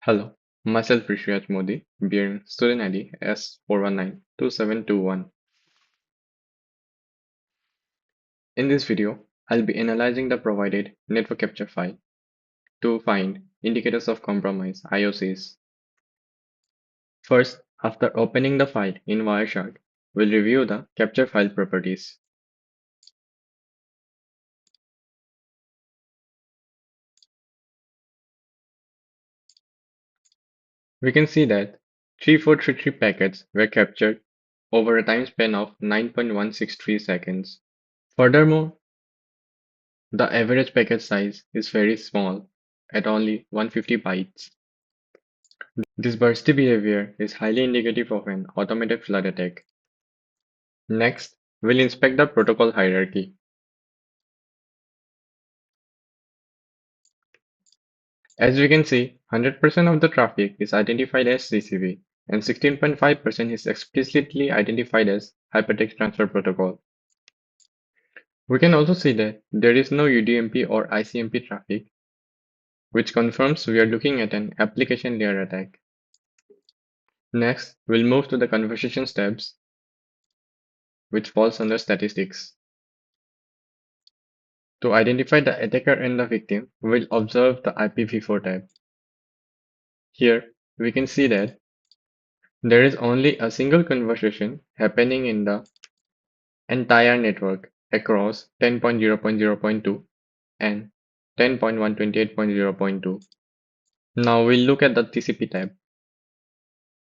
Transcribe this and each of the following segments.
Hello, myself Rishriyaj Modi, bearing student ID S4192721. In this video, I'll be analyzing the provided network capture file to find indicators of compromise IOCs. First, after opening the file in Wireshark, we'll review the capture file properties. We can see that 3433 packets were captured over a time span of 9.163 seconds. Furthermore, the average packet size is very small, at only 150 bytes. This bursty behavior is highly indicative of an automated flood attack. Next, we'll inspect the protocol hierarchy. As we can see, 100% of the traffic is identified as TCP, and 16.5% is explicitly identified as Hypertext Transfer Protocol. We can also see that there is no UDMP or ICMP traffic, which confirms we are looking at an application layer attack. Next, we'll move to the conversations tabs, which falls under statistics. To identify the attacker and the victim, we'll observe the IPv4 tab. Here, we can see that there is only a single conversation happening in the entire network across 10.0.0.2 and 10.128.0.2. Now we'll look at the TCP tab.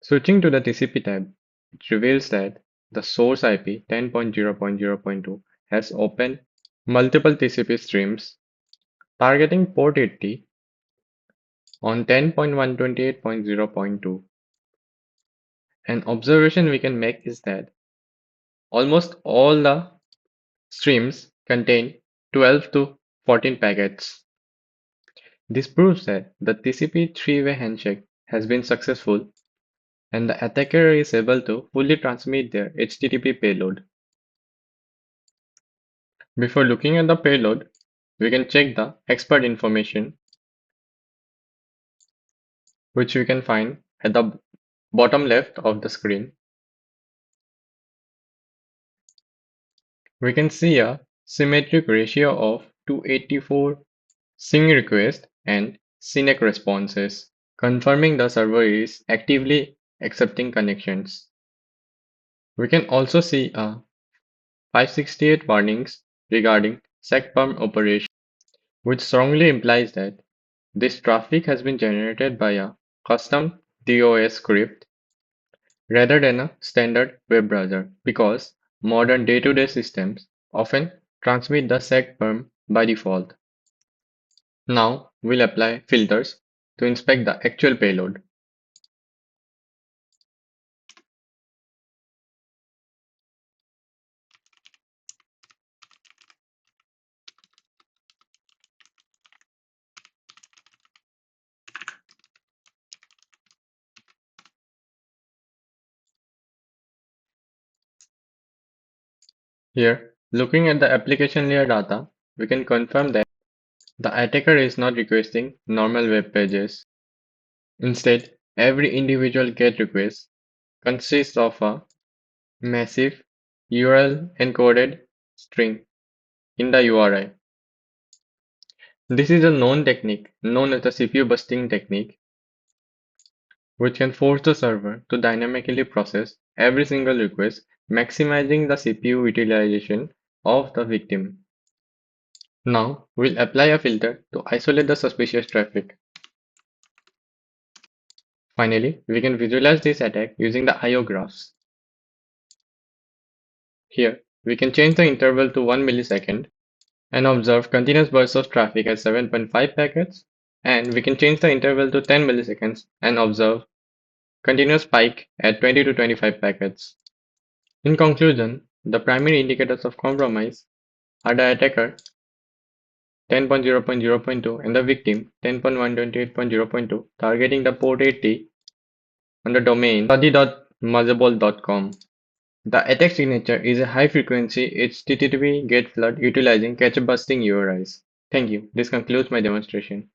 Switching to the TCP tab, it reveals that the source IP 10.0.0.2 has opened multiple TCP streams targeting port 80 on 10.128.0.2. An observation we can make is that almost all the streams contain 12 to 14 packets. This proves that the TCP three-way handshake has been successful and the attacker is able to fully transmit their HTTP payload. Before looking at the payload, we can check the expert information, which we can find at the bottom left of the screen. We can see a symmetric ratio of 284 SYN requests and SYNAC responses, confirming the server is actively accepting connections. We can also see a 568 warnings regarding SecPerm operation, which strongly implies that this traffic has been generated by a custom DOS script rather than a standard web browser, because modern day-to-day systems often transmit the SecPerm by default. Now we'll apply filters to inspect the actual payload. Here, looking at the application layer data, we can confirm that the attacker is not requesting normal web pages. Instead, every individual GET request consists of a massive URL encoded string in the URI. This is a known technique known as the CPU busting technique, which can force the server to dynamically process every single request, maximizing the CPU utilization of the victim. Now, we'll apply a filter to isolate the suspicious traffic. Finally, we can visualize this attack using the IO graphs. Here, we can change the interval to 1 millisecond and observe continuous bursts of traffic at 7.5 packets, and we can change the interval to 10 milliseconds and observe continuous spike at 20 to 25 packets. In conclusion, the primary indicators of compromise are the attacker 10.0.0.2 and the victim 10.128.0.2 targeting the port 80 on the domain study.muzzable.com. The attack signature is a high-frequency HTTP GET flood utilizing cache busting URIs. Thank you. This concludes my demonstration.